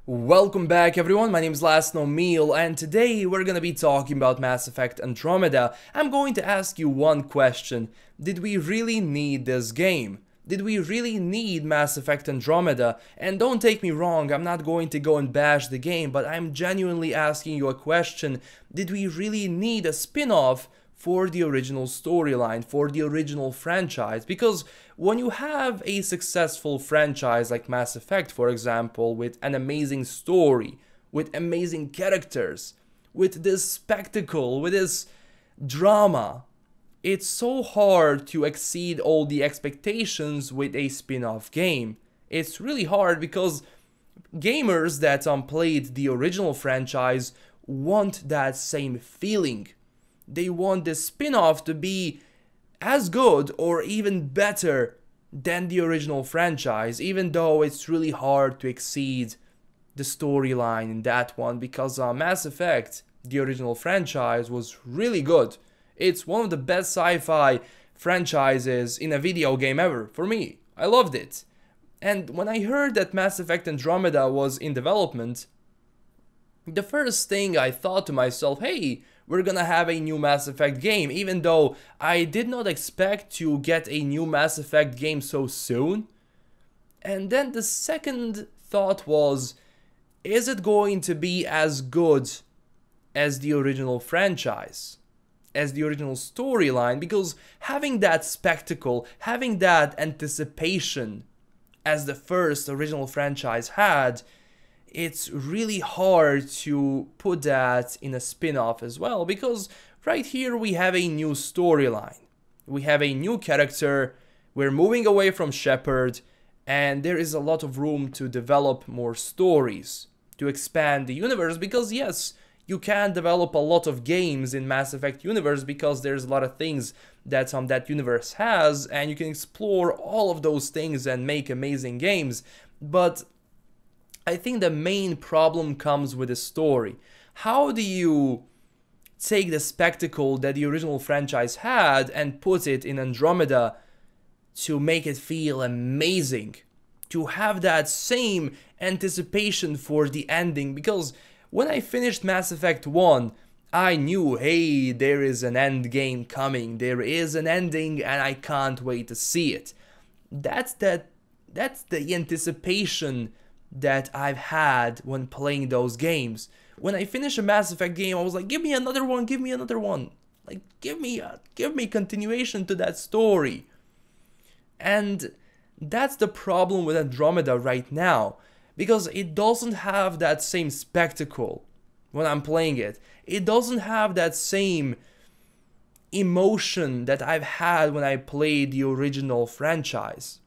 Welcome back everyone, my name is LastKnownMeal and today we're gonna be talking about Mass Effect Andromeda. I'm going to ask you one question. Did we really need this game? Did we really need Mass Effect Andromeda? And don't take me wrong, I'm not going to go and bash the game, but I'm genuinely asking you a question. Did we really need a spin-off for the original storyline, for the original franchise? Because when you have a successful franchise like Mass Effect, for example, with an amazing story, with amazing characters, with this spectacle, with this drama, it's so hard to exceed all the expectations with a spin-off game. It's really hard because gamers that played the original franchise want that same feeling. They want the spin-off to be as good or even better than the original franchise, even though it's really hard to exceed the storyline in that one, because Mass Effect, the original franchise, was really good. It's one of the best sci-fi franchises in a video game ever, for me. I loved it. And when I heard that Mass Effect Andromeda was in development, the first thing I thought to myself, hey, we're gonna have a new Mass Effect game, even though I did not expect to get a new Mass Effect game so soon. And then the second thought was, is it going to be as good as the original franchise? As the original storyline? Because having that spectacle, having that anticipation as the first original franchise had, it's really hard to put that in a spin-off as well, because right here we have a new storyline. We have a new character, we're moving away from Shepard, and there is a lot of room to develop more stories, to expand the universe, because yes, you can develop a lot of games in Mass Effect universe because there's a lot of things that that universe has, and you can explore all of those things and make amazing games, but I think the main problem comes with the story. How do you take the spectacle that the original franchise had and put it in Andromeda to make it feel amazing? To have that same anticipation for the ending, because when I finished Mass Effect 1, I knew, hey, there is an end game coming, there is an ending and I can't wait to see it. That's the anticipation that I've had when playing those games. When I finish a Mass Effect game, I was like, give me another one, give me another one. Like, give me continuation to that story. And that's the problem with Andromeda right now, because it doesn't have that same spectacle when I'm playing it. It doesn't have that same emotion that I've had when I played the original franchise.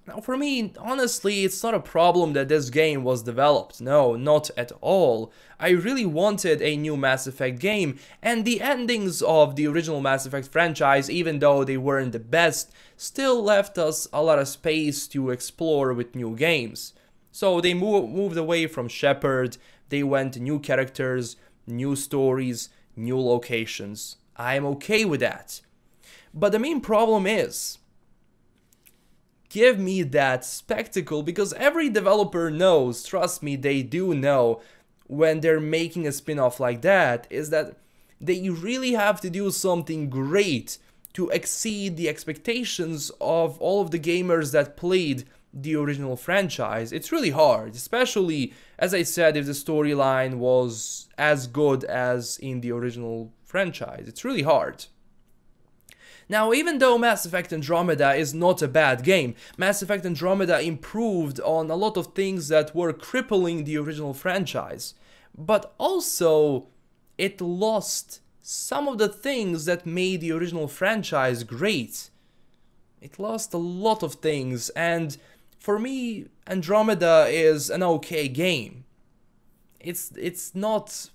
Now for me, honestly, it's not a problem that this game was developed. No, not at all. I really wanted a new Mass Effect game, and the endings of the original Mass Effect franchise, even though they weren't the best, still left us a lot of space to explore with new games. So they moved away from Shepard, they went to new characters, new stories, new locations. I'm okay with that. But the main problem is, give me that spectacle, because every developer knows, trust me, they do know, when they're making a spin-off like that, is that they really have to do something great to exceed the expectations of all of the gamers that played the original franchise. It's really hard, especially, as I said, if the storyline was as good as in the original franchise. It's really hard. Now, even though Mass Effect Andromeda is not a bad game, Mass Effect Andromeda improved on a lot of things that were crippling the original franchise, but also it lost some of the things that made the original franchise great. It lost a lot of things, and for me, Andromeda is an okay game. It's not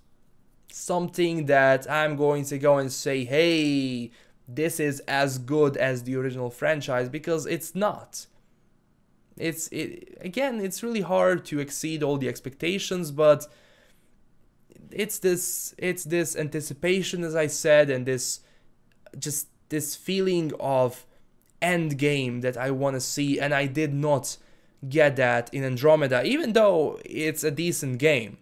something that I'm going to go and say, hey, this is as good as the original franchise, because it's not. Again, it's really hard to exceed all the expectations, but it's this anticipation, as I said, and this feeling of end game that I want to see, and I did not get that in Andromeda, even though it's a decent game.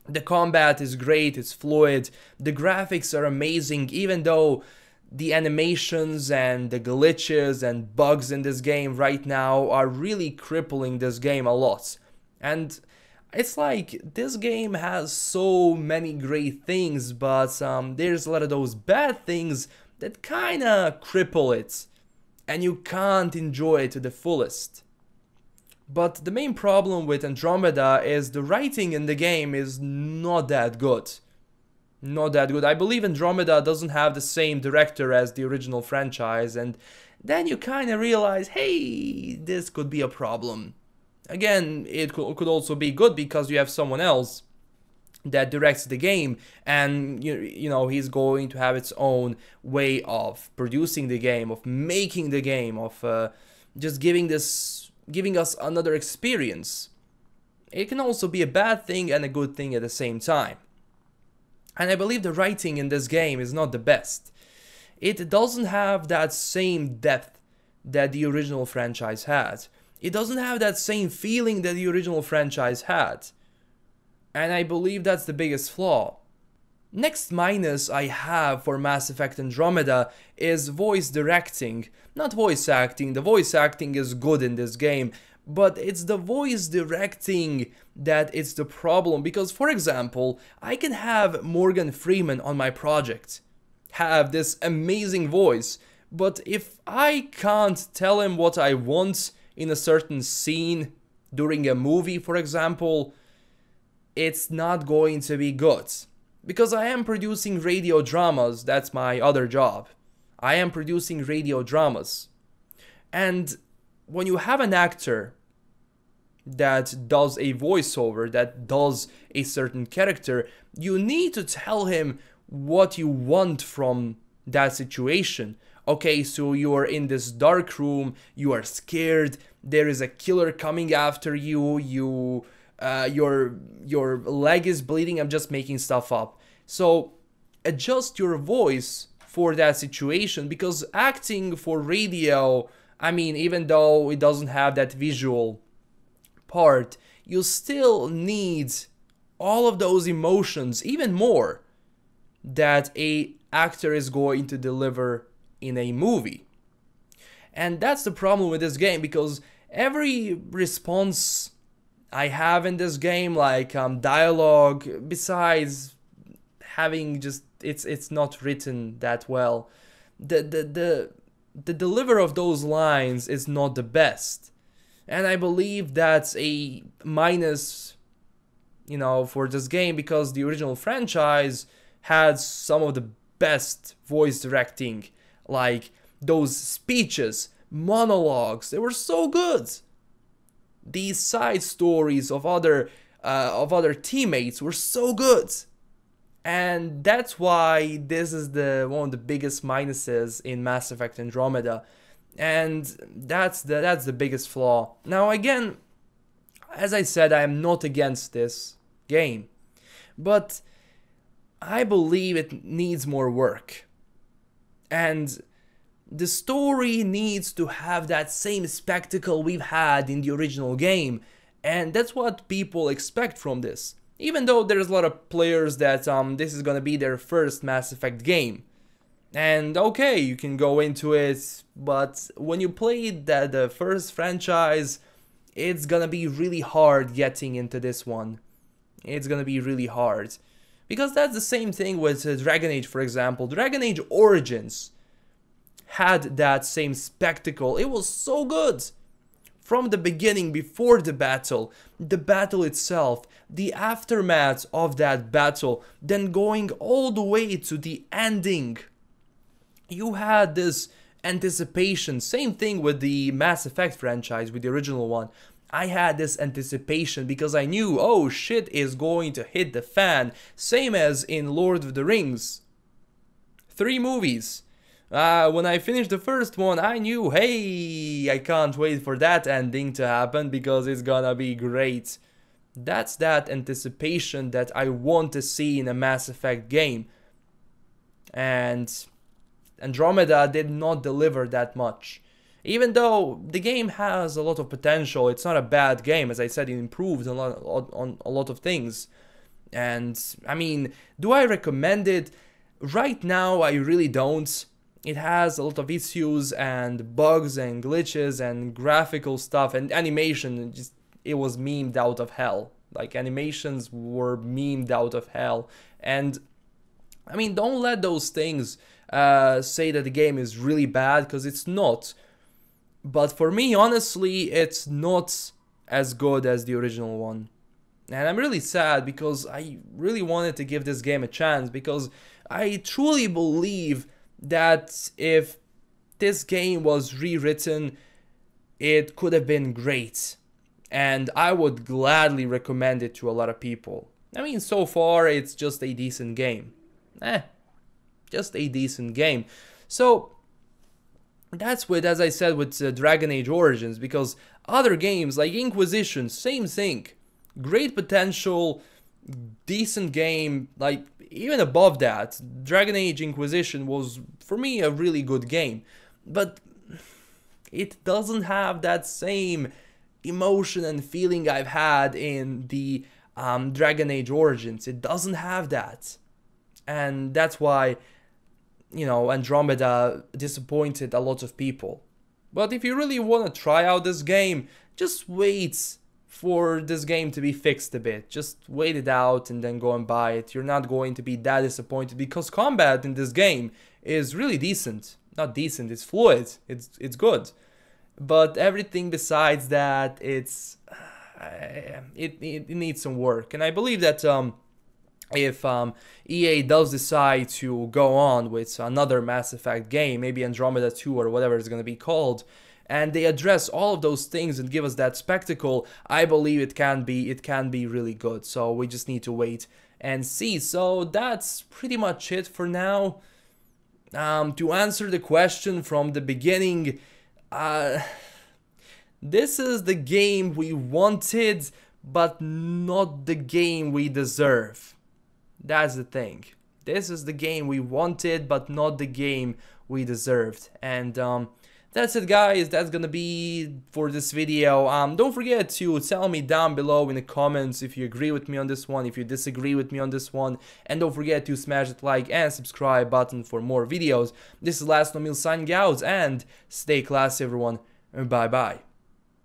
The combat is great, it's fluid, the graphics are amazing, even though the animations and the glitches and bugs in this game right now are really crippling this game a lot. And it's like, this game has so many great things, but there's a lot of those bad things that kinda cripple it, and you can't enjoy it to the fullest. But the main problem with Andromeda is the writing in the game is not that good. Not that good. I believe Andromeda doesn't have the same director as the original franchise, and then you kinda realize, hey, this could be a problem. Again, it could also be good because you have someone else that directs the game, and you know, he's going to have its own way of producing the game, of making the game, of just giving us another experience. It can also be a bad thing and a good thing at the same time. And I believe the writing in this game is not the best. It doesn't have that same depth that the original franchise had. It doesn't have that same feeling that the original franchise had. And I believe that's the biggest flaw. Next minus I have for Mass Effect Andromeda is voice directing. Not voice acting, the voice acting is good in this game, but it's the voice directing that is the problem. Because, for example, I can have Morgan Freeman on my project, have this amazing voice, but if I can't tell him what I want in a certain scene during a movie, for example, it's not going to be good. Because I am producing radio dramas, that's my other job. I am producing radio dramas. And when you have an actor that does a voiceover, that does a certain character, you need to tell him what you want from that situation. Okay, so you are in this dark room, you are scared, there is a killer coming after you, your leg is bleeding, I'm just making stuff up. So adjust your voice for that situation, because acting for radio, I mean, even though it doesn't have that visual part, you still need all of those emotions, even more, that a actor is going to deliver in a movie. And that's the problem with this game, because every response I have in this game, like dialogue, besides having just it's not written that well, the deliver of those lines is not the best. And I believe that's a minus, you know, for this game, because the original franchise had some of the best voice directing, like those speeches, monologues, they were so good. These side stories of other teammates were so good. And that's why this is one of the biggest minuses in Mass Effect Andromeda. And that's the biggest flaw. Now again, as I said, I am not against this game, but I believe it needs more work. And the story needs to have that same spectacle we've had in the original game. And that's what people expect from this. Even though there's a lot of players that this is gonna be their first Mass Effect game. And okay, you can go into it, but when you play the first franchise, it's gonna be really hard getting into this one. It's gonna be really hard. Because that's the same thing with Dragon Age, for example. Dragon Age Origins had that same spectacle. It was so good. From the beginning, before the battle itself, the aftermath of that battle, then going all the way to the ending. You had this anticipation. Same thing with the Mass Effect franchise, with the original one. I had this anticipation because I knew, oh, shit is going to hit the fan. Same as in Lord of the Rings. 3 movies. When I finished the first one, I knew, hey, I can't wait for that ending to happen because it's gonna be great. That's that anticipation that I want to see in a Mass Effect game. And Andromeda did not deliver that much. Even though the game has a lot of potential, it's not a bad game. As I said, it improved on a lot of things. And I mean, do I recommend it? Right now, I really don't. It has a lot of issues and bugs and glitches and graphical stuff and animation. It was memed out of hell. Like, animations were memed out of hell. And I mean, don't let those things say that the game is really bad, because it's not. But for me, honestly, it's not as good as the original one. And I'm really sad, because I really wanted to give this game a chance, because I truly believe that if this game was rewritten, it could have been great. And I would gladly recommend it to a lot of people. I mean, so far, it's just a decent game. Just a decent game. So that's with, as I said, with Dragon Age Origins, because other games like Inquisition, same thing. Great potential, decent game, like even above that, Dragon Age Inquisition was, for me, a really good game. But it doesn't have that same emotion and feeling I've had in the Dragon Age Origins. It doesn't have that. And that's why, you know, Andromeda disappointed a lot of people. But if you really want to try out this game, just wait for this game to be fixed a bit. Just wait it out and then go and buy it. You're not going to be that disappointed, because combat in this game is really decent. Not decent, it's fluid. It's good. But everything besides that, it needs some work. And I believe that if EA does decide to go on with another Mass Effect game, maybe Andromeda 2 or whatever it's going to be called, and they address all of those things and give us that spectacle, I believe it can be really good. So we just need to wait and see. So that's pretty much it for now. To answer the question from the beginning, this is the game we wanted, but not the game we deserve. That's the thing. This is the game we wanted, but not the game we deserved. And that's it, guys. That's gonna be for this video. Don't forget to tell me down below in the comments if you agree with me on this one, if you disagree with me on this one, and don't forget to smash that like and subscribe button for more videos. This is LastKnownMeal signing out, and stay classy, everyone. Bye bye.